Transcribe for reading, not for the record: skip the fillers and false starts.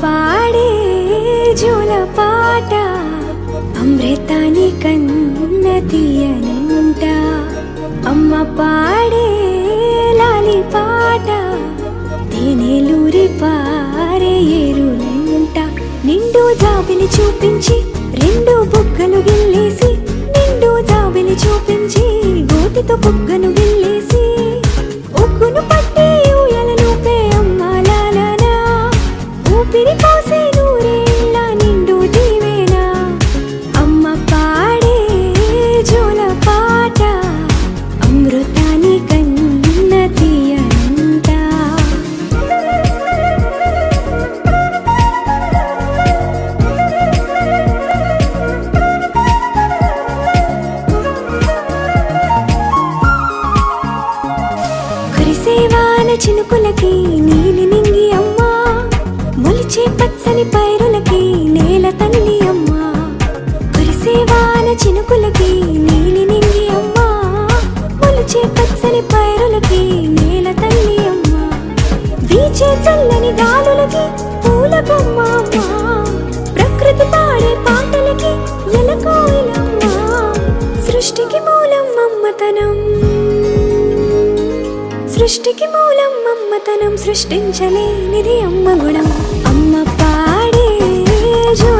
పాడే జోల పాట అమృతాని కన్న తీయనంట అమ్మ పాడే లాలి పాట తేనెలూరి పారే ఏరులంట నిండు జాబిలి చూపించి రెండు బుగ్గలు గిల్లేసి నిండు జాబిలి చూపించి గోటితో బుగ్గను గిల్లేసి ఉగ్గును పట్టి ఊయలను పే అమ్మ లాలనా ఊపిరి పోసే నూరేళ్ళ నిండు దీవేనా అమ్మ పాడే జోల పాట అమృతాని కన్న తీయనంట కురిసేవాన చినుకులకి నీలి నింగి అమ్మా మొలిచే పచ్చని పైరులకి నేల తల్లి అమ్మా కురిసేవాన చినుకులకి నీలి నింగి అమ్మా మొలిచే పచ్చని పైరులకి నేల తల్లి అమ్మా వీచే చల్లని గాలులకి పూల బొమ్మ అమ్మా ప్రకృతి పాడే పాటలకి ఎలకోయిలమ్మా సృష్టికి మూలం మమ్మతనం సృష్టికి మూలం మమ్మతనం సృష్టించలేనిది అమ్మ గుణం అమ్మ పాడే జో